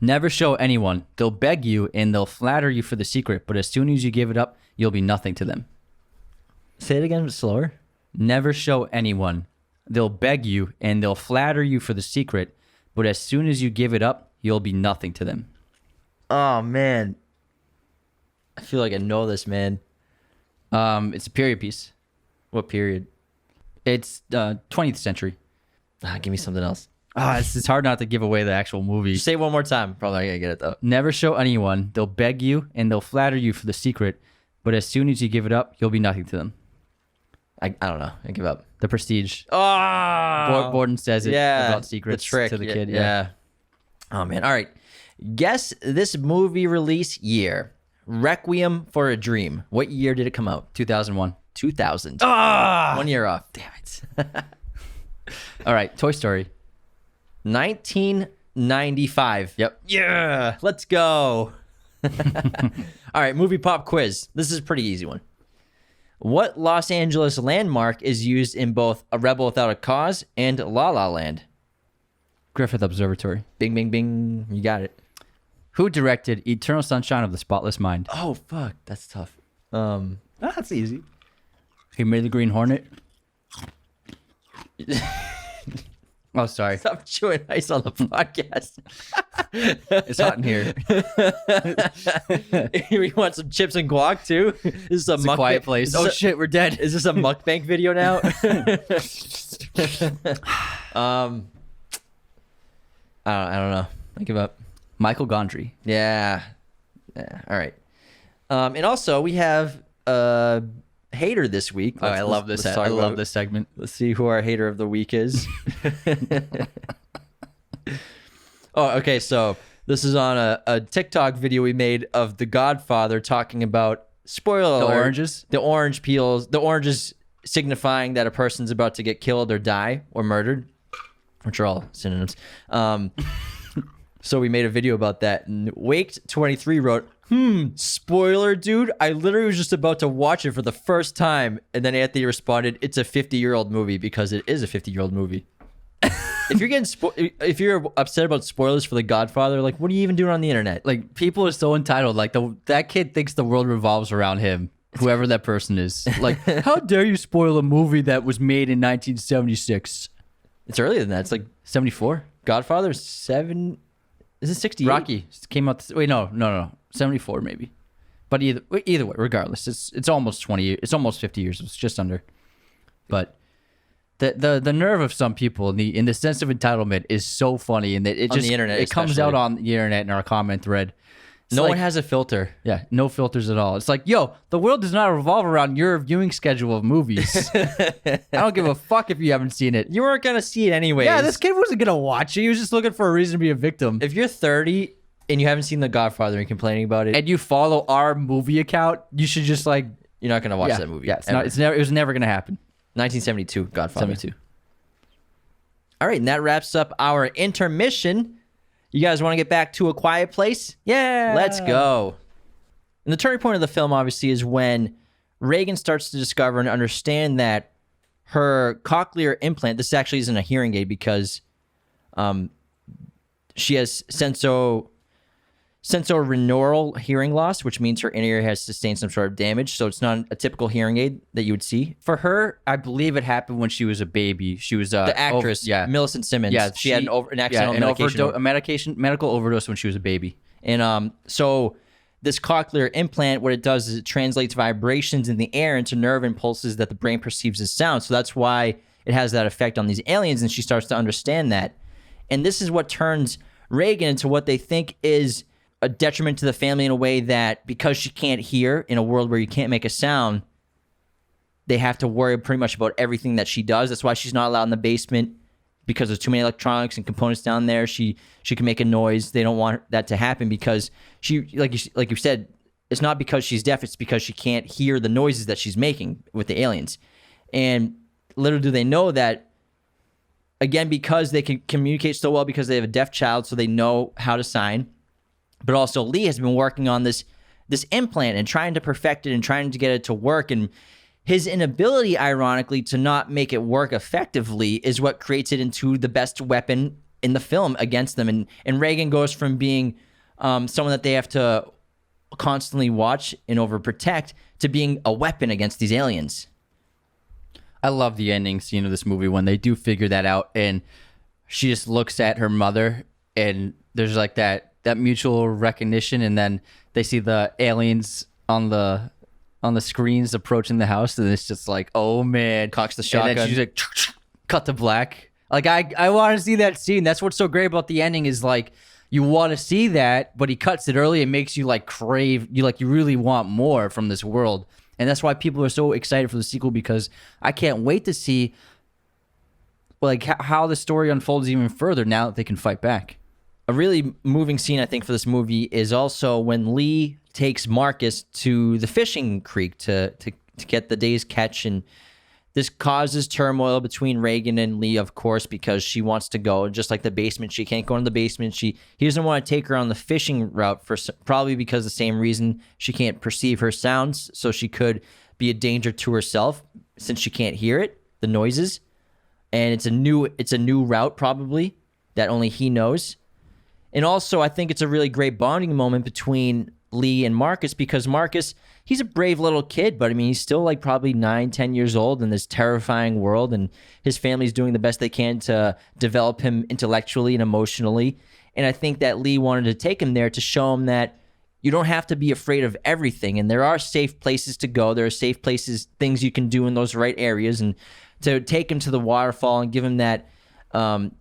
Never show anyone. They'll beg you and they'll flatter you for the secret, but as soon as you give it up, you'll be nothing to them. Say it again, but slower. Never show anyone. They'll beg you and they'll flatter you for the secret, but as soon as you give it up, you'll be nothing to them. Oh man, I feel like I know this, man. It's a period piece. What period? It's 20th century. Give me something else. It's hard not to give away the actual movie. Say it one more time. Probably not gonna get it though. Never show anyone. They'll beg you and they'll flatter you for the secret, but as soon as you give it up, you'll be nothing to them. I don't know. I give up. The Prestige. Oh, Borden says it about secrets the trick to the kid. Yeah. Oh man. All right. Guess this movie release year. Requiem for a Dream. What year did it come out? 2001. 2000. 1 year off. Damn it. All right. Toy Story. 1995. Yep. Yeah. Let's go. All right. Movie pop quiz. This is a pretty easy one. What Los Angeles landmark is used in both A Rebel Without a Cause and La La Land? Griffith Observatory. Bing, bing, bing. You got it. Who directed Eternal Sunshine of the Spotless Mind? Oh, fuck. That's tough. That's easy. He made the Green Hornet. Oh, sorry. Stop chewing ice on the podcast. It's hot in here. We want some chips and guac too. This is It's a quiet place. Oh shit, we're dead. Is this a mukbang video now? I don't know. I give up. Michael Gondry. Yeah. All right. And also we have a hater this week. I love this. I love this segment. Let's see who our hater of the week is. Oh, okay. So this is on a TikTok video we made of The Godfather talking about spoiler alert, oranges, the orange peels, the oranges signifying that a person's about to get killed or die or murdered, which are all synonyms. So we made a video about that, and Waked23 wrote, spoiler, dude. I literally was just about to watch it for the first time. And then Anthony responded, it's a 50-year-old movie, because it is a 50-year-old movie. If you're getting if you're upset about spoilers for The Godfather, like, what are you even doing on the internet? Like, people are so entitled. Like, that kid thinks the world revolves around him, whoever that person is. Like, how dare you spoil a movie that was made in 1976? It's earlier than that. It's like 74. Godfather 7. Is it 68? Rocky came out. Wait, no. 74 maybe. But either way, regardless, it's almost 20 years. It's almost 50 years. It's just under. But the nerve of some people in the sense of entitlement is so funny, and that it just on the internet, it comes out on the internet in our comment thread. No one has a filter. Yeah, no filters at all. It's like, yo, the world does not revolve around your viewing schedule of movies. I don't give a fuck if you haven't seen it. You weren't gonna see it anyways. Yeah, this kid wasn't gonna watch it. He was just looking for a reason to be a victim. If you're 30 and you haven't seen The Godfather and you're complaining about it, and you follow our movie account, you should just like, you're not gonna watch that movie. Yeah, it was never gonna happen. 1972, Godfather. 72. All right, and that wraps up our intermission. You guys want to get back to A Quiet Place? Yeah. Let's go. And the turning point of the film, obviously, is when Reagan starts to discover and understand that her cochlear implant, this actually isn't a hearing aid because she has sensorineural hearing loss, which means her inner ear has sustained some sort of damage. So it's not a typical hearing aid that you would see. For her, I believe it happened when she was a baby. She was the actress, Millicent Simmons. Yeah, she had an accidental medical overdose when she was a baby. And so this cochlear implant, what it does is it translates vibrations in the air into nerve impulses that the brain perceives as sound. So that's why it has that effect on these aliens, and she starts to understand that. And this is what turns Reagan into what they think is a detriment to the family, in a way that because she can't hear in a world where you can't make a sound, they have to worry pretty much about everything that she does. That's why she's not allowed in the basement, because there's too many electronics and components down there. She can make a noise. They don't want that to happen because she, like you said, it's not because she's deaf, it's because she can't hear the noises that she's making with the aliens. And little do they know that, again, because they can communicate so well because they have a deaf child, so they know how to sign. But also Lee has been working on this implant and trying to perfect it and trying to get it to work. And his inability, ironically, to not make it work effectively is what creates it into the best weapon in the film against them. And Reagan goes from being someone that they have to constantly watch and overprotect to being a weapon against these aliens. I love the ending scene of this movie when they do figure that out, and she just looks at her mother, and there's like that mutual recognition, and then they see the aliens on the screens approaching the house, and it's just like, oh man, Cocks the shotgun. And then she's like, cut to black. Like I want to see that scene. That's what's so great about the ending is like you want to see that, but he cuts it early and makes you like crave. You really want more from this world, and that's why people are so excited for the sequel because I can't wait to see like how the story unfolds even further now that they can fight back. A really moving scene, I think, for this movie is also when Lee takes Marcus to the fishing creek to get the day's catch, and this causes turmoil between Reagan and Lee, of course, because she wants to go. Just like the basement, she can't go in the basement. He doesn't want to take her on the fishing route for probably because the same reason she can't perceive her sounds, so she could be a danger to herself since she can't hear it, the noises, and it's a new route probably that only he knows. And also, I think it's a really great bonding moment between Lee and Marcus because Marcus, he's a brave little kid, but I mean, he's still like probably 9-10 years old in this terrifying world, and his family's doing the best they can to develop him intellectually and emotionally. And I think that Lee wanted to take him there to show him that you don't have to be afraid of everything, and there are safe places to go. There are safe places, things you can do in those right areas, and to take him to the waterfall and give him that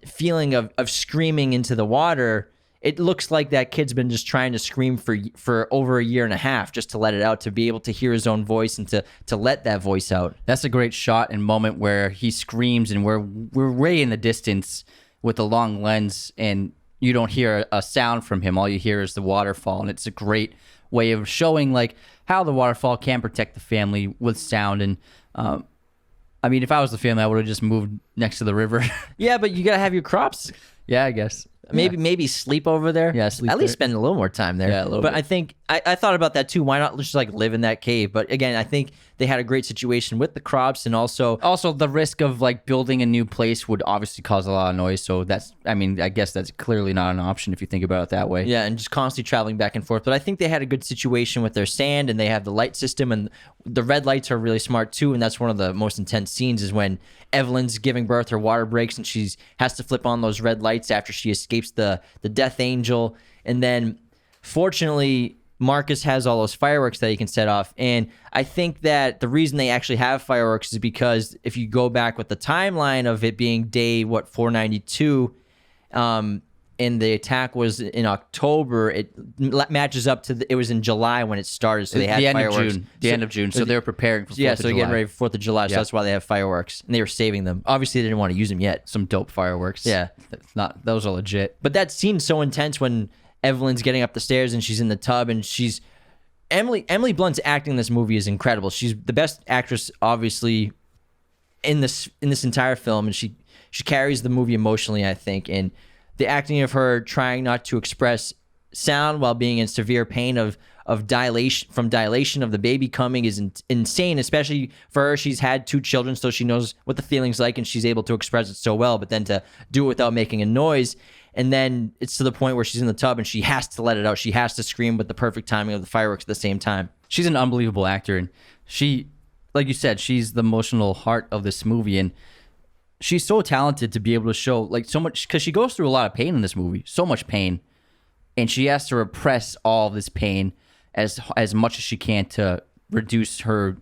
feeling of screaming into the water. It looks like that kid's been just trying to scream for over a year and a half just to let it out, to be able to hear his own voice and to let that voice out. That's a great shot and moment where he screams and we're way in the distance with a long lens and you don't hear a sound from him. All you hear is the waterfall, and it's a great way of showing like how the waterfall can protect the family with sound. And I mean, if I was the family, I would have just moved next to the river. Yeah, but you got to have your crops. Yeah, I guess. Maybe sleep over there. Yeah, sleep at least spend a little more time there. Yeah, a little but bit. I think I thought about that too. Why not just like live in that cave? But again, I think they had a great situation with the crops, and also the risk of like building a new place would obviously cause a lot of noise. So I guess that's clearly not an option if you think about it that way. Yeah, and just constantly traveling back and forth. But I think they had a good situation with their sand, and they have the light system, and the red lights are really smart too. And that's one of the most intense scenes is when Evelyn's giving birth, her water breaks, and she has to flip on those red lights after she escapes the Death Angel. And then fortunately Marcus has all those fireworks that he can set off. And I think that the reason they actually have fireworks is because if you go back with the timeline of it being day 492, and the attack was in October, it matches up to it was in July when it started, so they had fireworks. The end of June. So they were preparing for 4th of July. Yeah, so they're getting ready for 4th of July, so that's why they have fireworks. And they were saving them. Obviously, they didn't want to use them yet. Some dope fireworks. Yeah. Those are legit. But that scene's so intense when Evelyn's getting up the stairs and she's in the tub, and Emily Blunt's acting in this movie is incredible. She's the best actress, obviously, in this entire film, and she carries the movie emotionally, I think. And the acting of her trying not to express sound while being in severe pain of dilation of the baby coming is insane, especially for her. She's had 2 children, so she knows what the feeling's like, and she's able to express it so well, but then to do it without making a noise. And then it's to the point where she's in the tub and she has to let it out. She has to scream with the perfect timing of the fireworks at the same time. She's an unbelievable actor, and she, like you said, she's the emotional heart of this movie, and she's so talented to be able to show like so much, because she goes through a lot of pain in this movie, so much pain, and she has to repress all of this pain as much as she can to reduce her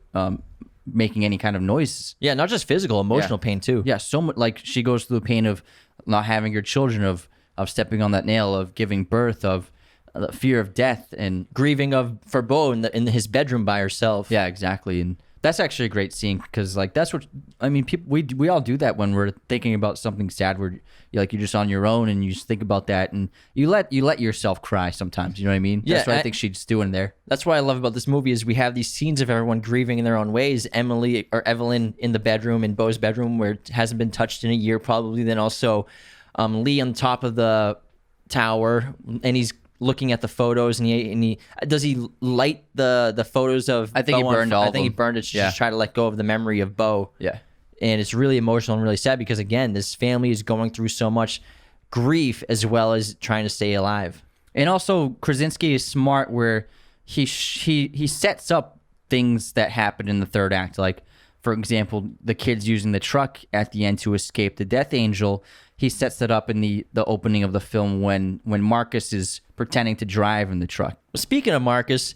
making any kind of noise. Yeah, not just physical, emotional pain too. Yeah, so much. Like she goes through the pain of not having your children, of stepping on that nail, of giving birth, of the fear of death, and grieving for Bo in his bedroom by herself. Yeah, exactly. And That's actually a great scene because like that's what I mean. People we all do that when we're thinking about something sad. Where you're just on your own and you just think about that and you let yourself cry sometimes. You know what I mean? Yeah, That's what I think she's doing there. That's what I love about this movie is we have these scenes of everyone grieving in their own ways. Emily or Evelyn in the bedroom, in Beau's bedroom where it hasn't been touched in a year probably. Then also Lee on top of the tower and he's looking at the photos and he does he light the photos of I think Beau he burned all I of think he them. burned it to Yeah. just try to let go of the memory of Beau. Yeah. And it's really emotional and really sad because again this family is going through so much grief as well as trying to stay alive. And also Krasinski is smart where he sets up things that happen in the third act. Like, for example, the kids using the truck at the end to escape the Death Angel. He sets that up in the opening of the film when Marcus is pretending to drive in the truck. Speaking of Marcus,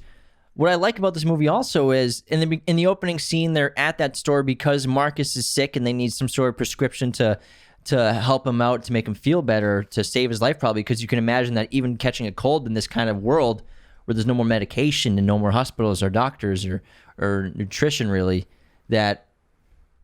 what I like about this movie also is in the opening scene, they're at that store because Marcus is sick and they need some sort of prescription to help him out, to make him feel better, to save his life probably, because you can imagine that even catching a cold in this kind of world where there's no more medication and no more hospitals or doctors or nutrition really, that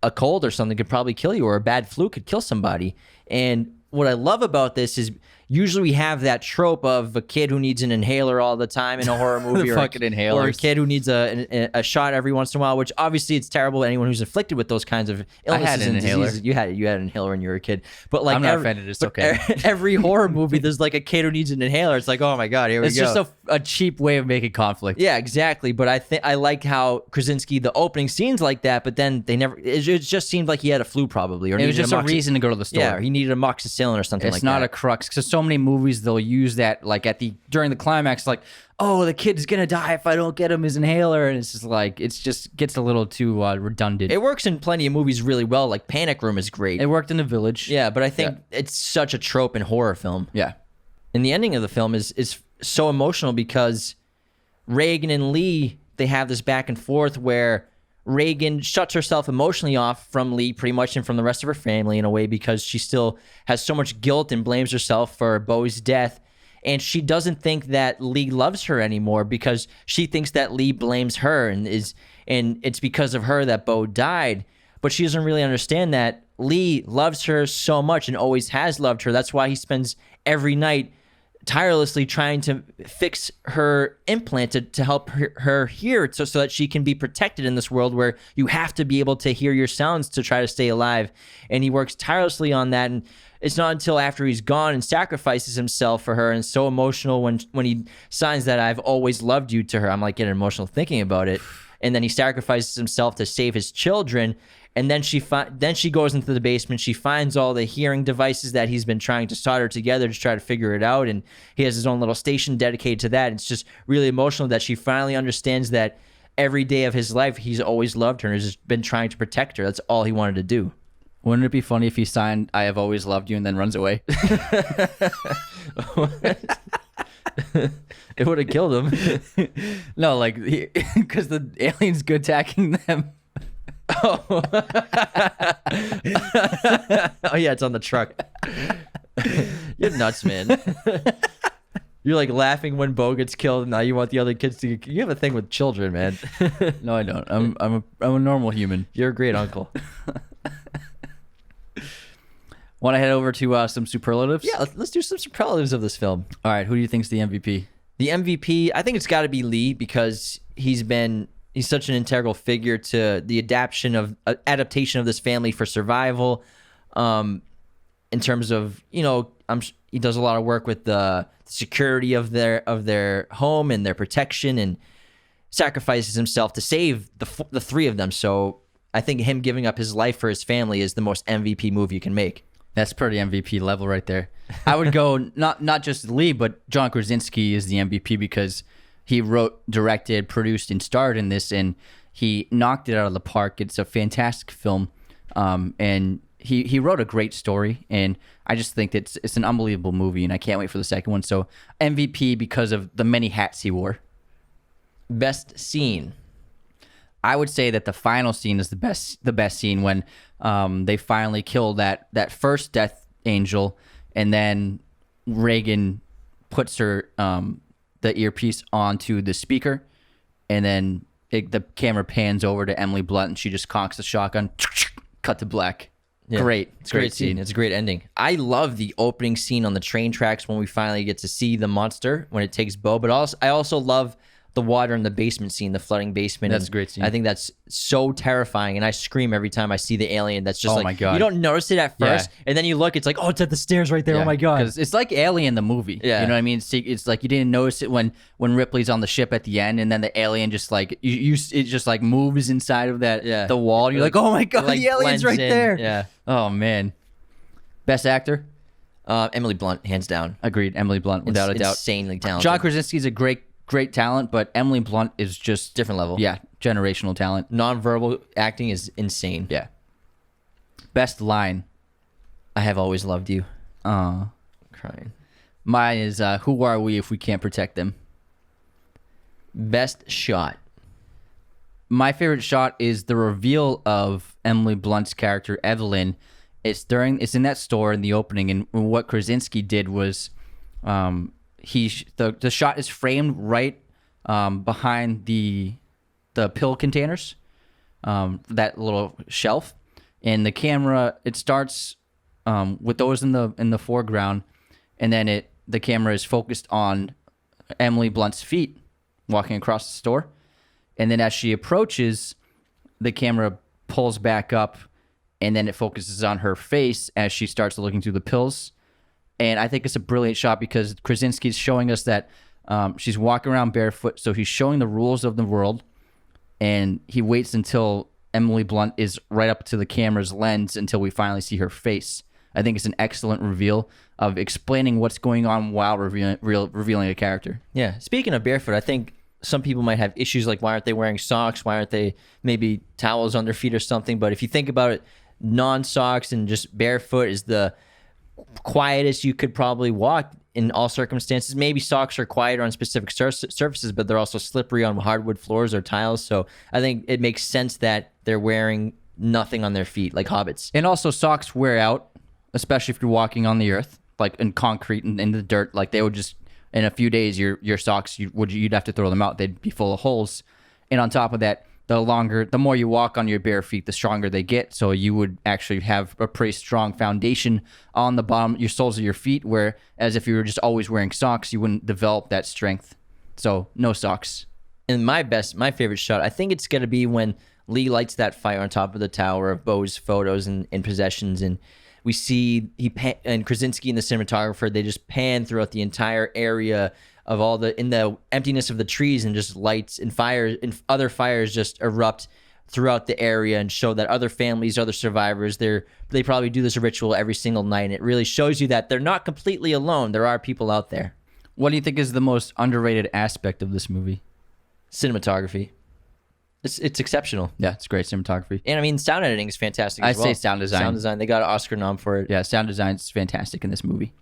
a cold or something could probably kill you or a bad flu could kill somebody. And what I love about this is usually we have that trope of a kid who needs an inhaler all the time in a horror movie or fucking or a inhalers. kid who needs a shot every once in a while, which obviously it's terrible to anyone who's afflicted with those kinds of illnesses had an and inhaler. diseases. You had an inhaler when you were a kid. But like I'm not offended, it's okay. Every horror movie there's like a kid who needs an inhaler. It's like, oh my God, here we It's go. just a cheap way of making conflict. Yeah, exactly. But I like how Krasinski, the opening scenes like that, but then they never. It just seemed like he had a flu probably, or It was needed just a reason to go to the store. Yeah, or he needed amoxicillin or something It's like not that. a crux because so many movies they'll use that like during the climax, like, oh, the kid's gonna die if I don't get him his inhaler, and it's just like gets a little too redundant. It works in plenty of movies really well. Like Panic Room is great. It worked in The Village. Yeah, but I think it's such a trope in horror film. Yeah. And the ending of the film is so emotional because Reagan and Lee, they have this back and forth where Reagan shuts herself emotionally off from Lee pretty much and from the rest of her family in a way because she still has so much guilt and blames herself for Beau's death. And she doesn't think that Lee loves her anymore because she thinks that Lee blames her and it's because of her that Beau died. But she doesn't really understand that Lee loves her so much and always has loved her. That's why he spends every night tirelessly trying to fix her implant to help her hear so that she can be protected in this world where you have to be able to hear your sounds to try to stay alive. And he works tirelessly on that. And it's not until after he's gone and sacrifices himself for her and it's so emotional when he signs that I've always loved you to her. I'm like getting emotional thinking about it. And then he sacrifices himself to save his children. And then she goes into the basement. She finds all the hearing devices that he's been trying to solder together to try to figure it out. And he has his own little station dedicated to that. It's just really emotional that she finally understands that every day of his life, he's always loved her and has just been trying to protect her. That's all he wanted to do. Wouldn't it be funny if he signed "I have always loved you" and then runs away? It would have killed him. No, like because the alien's good attacking them. Oh. Oh yeah, it's on the truck. You're nuts, man. You're like laughing when Beau gets killed, and now you want the other kids to. You have a thing with children, man. No, I don't. I'm a normal human. You're a great uncle. Want to head over to some superlatives? Yeah, let's do some superlatives of this film. All right. Who do you think's the MVP? The MVP, I think it's got to be Lee because he's such an integral figure to the adaptation of this family for survival. In terms of, he does a lot of work with the security of their home and their protection, and sacrifices himself to save the three of them. So I think him giving up his life for his family is the most MVP move you can make. That's pretty MVP level right there. I would go not just Lee, but John Krasinski is the MVP because he wrote, directed, produced, and starred in this, and he knocked it out of the park. It's a fantastic film, and he wrote a great story, and I just think it's an unbelievable movie, and I can't wait for the second one. So MVP because of the many hats he wore. Best scene. I would say that the final scene is the best scene when they finally kill that first Death Angel, and then Reagan puts her the earpiece onto the speaker, and then the camera pans over to Emily Blunt and she just conks the shotgun. Cut to black. Yeah. Great. It's a great scene. It's a great ending. I love the opening scene on the train tracks when we finally get to see the monster when it takes Bo. But I also love the water in the basement scene, the flooding basement. That's a great scene. I think that's so terrifying, and I scream every time I see the alien. That's just my God. You don't notice it at first, and then you look, it's like, oh, it's at the stairs right there. Yeah, oh my God. Because it's like Alien the movie. Yeah. You know what I mean? It's like you didn't notice it when Ripley's on the ship at the end, and then the alien just like it just like moves inside of the wall, and you're like, oh my God, like the alien's right blends in. there. Yeah. Oh man. Best actor? Emily Blunt, hands down. Agreed. Emily Blunt, without a doubt. Insanely talented. John Krasinski's a great talent, but Emily Blunt is just Different level. Yeah, generational talent. Non-verbal acting is insane. Yeah. Best line. I have always loved you. Crying. Mine is who are we if we can't protect them? Best shot. My favorite shot is the reveal of Emily Blunt's character Evelyn. It's in that store in the opening, and what Krasinski did was the shot is framed right behind the pill containers, that little shelf, and the camera, it starts with those in the foreground, and then the camera is focused on Emily Blunt's feet walking across the store, and then as she approaches, the camera pulls back up, and then it focuses on her face as she starts looking through the pills. And I think it's a brilliant shot because Krasinski's showing us that she's walking around barefoot, so he's showing the rules of the world, and he waits until Emily Blunt is right up to the camera's lens until we finally see her face. I think it's an excellent reveal of explaining what's going on while revealing a character. Yeah. Speaking of barefoot, I think some people might have issues like, why aren't they wearing socks? Why aren't they maybe towels on their feet or something? But if you think about it, non-socks and just barefoot is the quietest you could probably walk in all circumstances. Maybe socks are quieter on specific surfaces, but they're also slippery on hardwood floors or tiles. So I think it makes sense that they're wearing nothing on their feet, like hobbits. And also socks wear out, especially if you're walking on the earth, like in concrete and in the dirt. Like they would just, in a few days, your socks, you'd have to throw them out. They'd be full of holes. And on top of that, the more you walk on your bare feet, the stronger they get. So you would actually have a pretty strong foundation on the bottom, your soles of your feet, whereas if you were just always wearing socks, you wouldn't develop that strength. So no socks. And my favorite shot, I think it's going to be when Lee lights that fire on top of the tower of Bo's photos and possessions, and we see and Krasinski and the cinematographer, they just pan throughout the entire area of in the emptiness of the trees, and just lights and fires and other fires just erupt throughout the area and show that other families, other survivors, they probably do this ritual every single night. And it really shows you that they're not completely alone. There are people out there. What do you think is the most underrated aspect of this movie? Cinematography. It's exceptional. Yeah, it's great cinematography. And I mean, sound editing is fantastic as well. I'd say sound design. Sound design. They got an Oscar nom for it. Yeah, sound design is fantastic in this movie.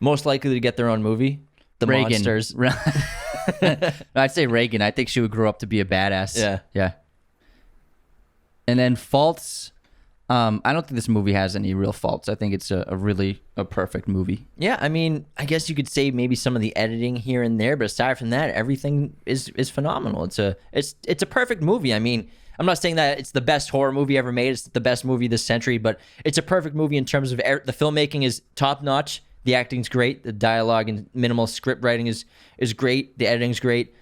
Most likely to get their own movie. The Reagan. Monsters. I'd say Reagan. I think she would grow up to be a badass. Yeah. Yeah. And then faults. I don't think this movie has any real faults. I think it's a really perfect movie. Yeah, I mean, I guess you could say maybe some of the editing here and there, but aside from that, everything is phenomenal. It's a perfect movie. I mean, I'm not saying that it's the best horror movie ever made. It's the best movie this century, but it's a perfect movie in terms of the filmmaking is top notch. The acting's great. The dialogue and minimal script writing is great. The editing's great.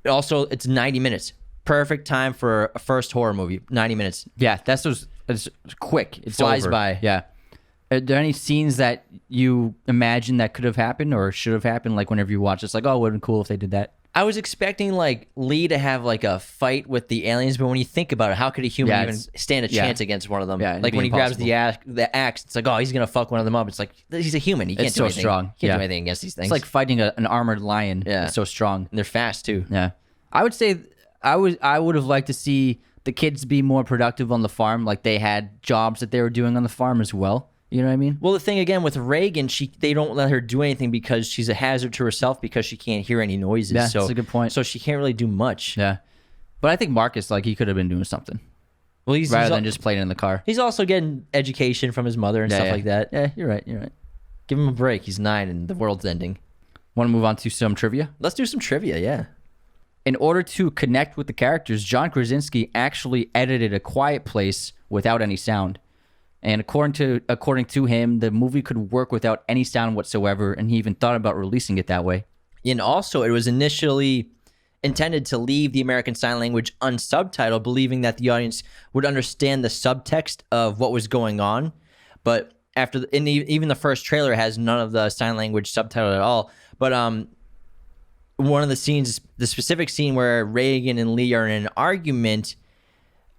Also, it's 90 minutes. Perfect time for a first horror movie. 90 minutes. Yeah, it's quick. It flies over. by. Yeah. Are there any scenes that you imagine that could have happened or should have happened? Like whenever you watch, it's like, oh, it would have been cool if they did that. I was expecting like Lee to have like a fight with the aliens, but when you think about it, how could a human even stand a chance against one of them? Yeah, like when he grabs the axe, it's like, oh, he's gonna fuck one of them up. It's like he's a human. He can't do anything. Strong. He can't do anything against these things. It's like fighting an armored lion. Yeah, it's so strong. And they're fast too. Yeah, I would say I would have liked to see the kids be more productive on the farm. Like they had jobs that they were doing on the farm as well. You know what I mean? Well, the thing again with Reagan, they don't let her do anything because she's a hazard to herself because she can't hear any noises. Yeah, that's a good point. So she can't really do much. Yeah, but I think Marcus, like he could have been doing something. Well, rather than just playing in the car. He's also getting education from his mother and stuff like that. Yeah, you're right. Give him a break. He's 9 and the world's ending. Want to move on to some trivia? Let's do some trivia. Yeah. In order to connect with the characters, John Krasinski actually edited A Quiet Place without any sound. And according to him, the movie could work without any sound whatsoever, and he even thought about releasing it that way. And also, it was initially intended to leave the American Sign Language unsubtitled, believing that the audience would understand the subtext of what was going on. But even the first trailer has none of the sign language subtitled at all. But one of the scenes, the specific scene where Reagan and Lee are in an argument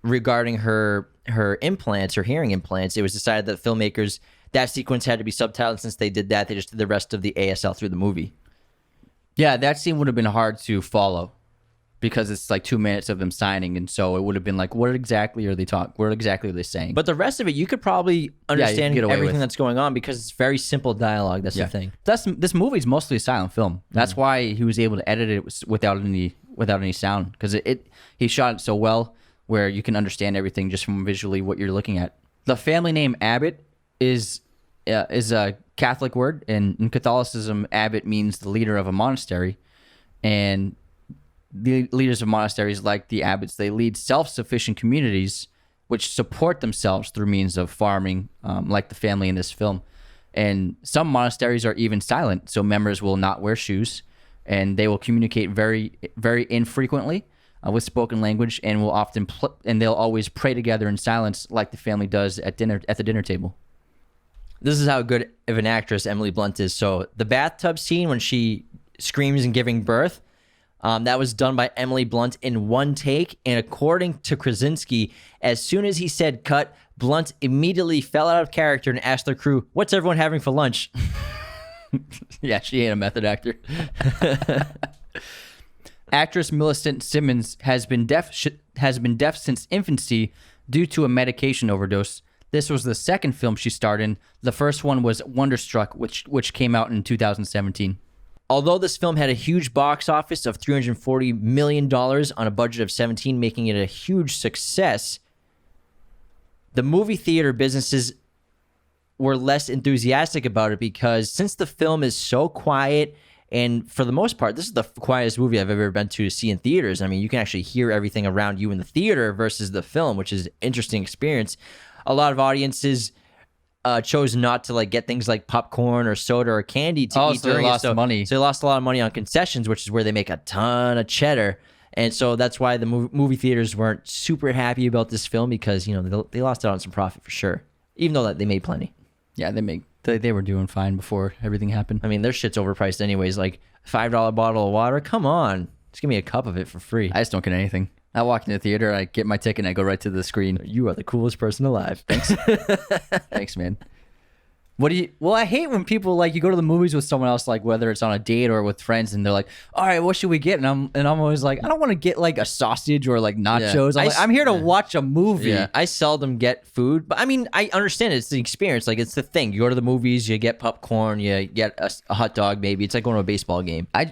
regarding her implants, her hearing implants, it was decided that filmmakers, that sequence had to be subtitled. Since they did that, they just did the rest of the ASL through the movie. Yeah, that scene would have been hard to follow because it's like 2 minutes of them signing, and so it would have been like, what exactly are they talking? What exactly are they saying? But the rest of it, you could probably understand get away everything with. that's going on because it's very simple dialogue. That's the thing. This movie's mostly a silent film. That's why he was able to edit it without any sound, because he shot it so well where you can understand everything just from visually what you're looking at. The family name Abbott is a Catholic word, and in Catholicism, abbot means the leader of a monastery, and the leaders of monasteries, like the abbots, they lead self-sufficient communities which support themselves through means of farming, like the family in this film. And some monasteries are even silent, so members will not wear shoes, and they will communicate very, very infrequently with spoken language, and will often and they'll always pray together in silence, like the family does at the dinner table. This is how good of an actress Emily Blunt is. So the bathtub scene when she screams and giving birth, that was done by Emily Blunt in one take. And according to Krasinski, as soon as he said cut, Blunt immediately fell out of character and asked their crew, "What's everyone having for lunch?" Yeah, she ain't a method actor. Actress Millicent Simmons has been deaf since infancy due to a medication overdose. This was the second film she starred in. The first one was Wonderstruck, which came out in 2017. Although this film had a huge box office of $340 million on a budget of 17, making it a huge success, the movie theater businesses were less enthusiastic about it because since the film is so quiet, and for the most part, this is the quietest movie I've ever been to see in theaters. I mean, you can actually hear everything around you in the theater versus the film, which is an interesting experience. A lot of audiences chose not to get things like popcorn or soda or candy to eat so during they lost money. So they lost a lot of money on concessions, which is where they make a ton of cheddar. And so that's why the movie theaters weren't super happy about this film because, they lost out on some profit for sure, even though they made plenty. Yeah, they were doing fine before everything happened. I mean, their shit's overpriced anyways. Like $5 bottle of water. Come on. Just give me a cup of it for free. I just don't get anything. I walk into the theater, I get my ticket, and I go right to the screen. You are the coolest person alive. Thanks. Thanks, man. Well, I hate when people you go to the movies with someone else, whether it's on a date or with friends, and they're like, all right, what should we get? And I'm always like, I don't want to get a sausage or nachos. Yeah. I'm here to watch a movie. Yeah. I seldom get food, but I mean, I understand it's the experience. It's the thing. You go to the movies, you get popcorn, you get a hot dog, maybe. It's like going to a baseball game. I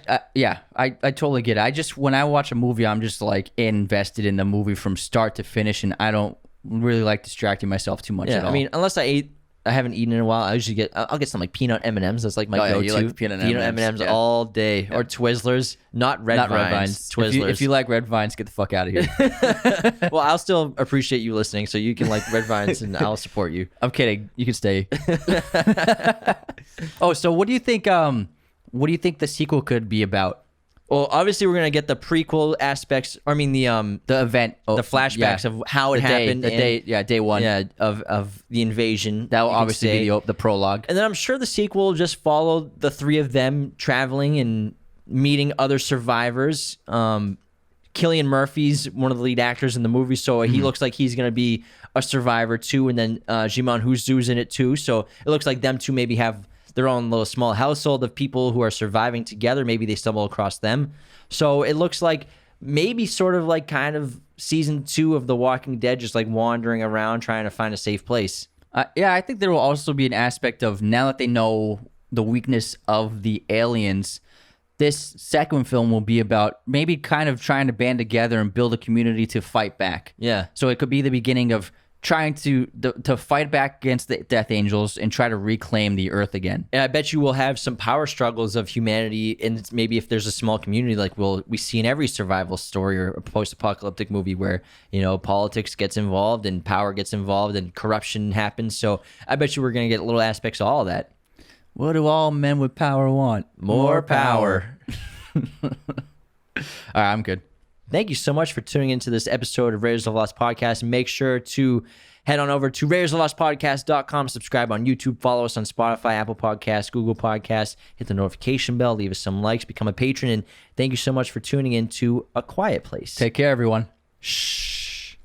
totally get it. When I watch a movie, I'm just invested in the movie from start to finish, and I don't really like distracting myself too much at all. I mean, unless I haven't eaten in a while. I usually I'll get some peanut M&Ms. That's my go-to. You like peanut M&Ms all day. Yeah. Or Twizzlers, not red vines. Twizzlers. If you like red vines, get the fuck out of here. Well, I'll still appreciate you listening, so you can like red vines and I'll support you. I'm kidding. You can stay. So what do you think? What do you think the sequel could be about? Well, obviously we're gonna get the prequel aspects. I mean the event, the flashbacks of how it happened. Day one. Yeah, of the invasion. That will obviously be the prologue. And then I'm sure the sequel will just follow the three of them traveling and meeting other survivors. Cillian Murphy's one of the lead actors in the movie, so he looks like he's gonna be a survivor too. And then Jimon Housu's in it too, so it looks like them two maybe have their own little small household of people who are surviving together. Maybe they stumble across them. So it looks like maybe sort of kind of season 2 of The Walking Dead, just wandering around trying to find a safe place. I think there will also be an aspect of, now that they know the weakness of the aliens, this second film will be about maybe kind of trying to band together and build a community to fight back. Yeah. So it could be the beginning of trying to fight back against the Death Angels and try to reclaim the Earth again. And I bet you will have some power struggles of humanity, and maybe if there's a small community like we see in every survival story or a post-apocalyptic movie where, you know, politics gets involved and power gets involved and corruption happens. So I bet you we're going to get little aspects of all of that. What do all men with power want? More power. All right, I'm good. Thank you so much for tuning into this episode of Raiders of the Lost Podcast. Make sure to head on over to RaidersOfTheLostPodcast.com, subscribe on YouTube, follow us on Spotify, Apple Podcasts, Google Podcasts, hit the notification bell, leave us some likes, become a patron, and thank you so much for tuning in to A Quiet Place. Take care, everyone. Shh.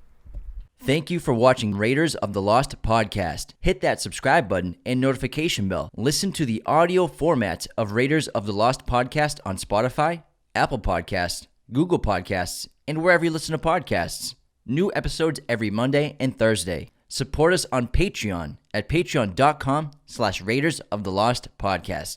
Thank you for watching Raiders of the Lost Podcast. Hit that subscribe button and notification bell. Listen to the audio format of Raiders of the Lost Podcast on Spotify, Apple Podcasts, Google Podcasts, and wherever you listen to podcasts. New episodes every Monday and Thursday. Support us on Patreon at patreon.com/Raiders of the Lost Podcast.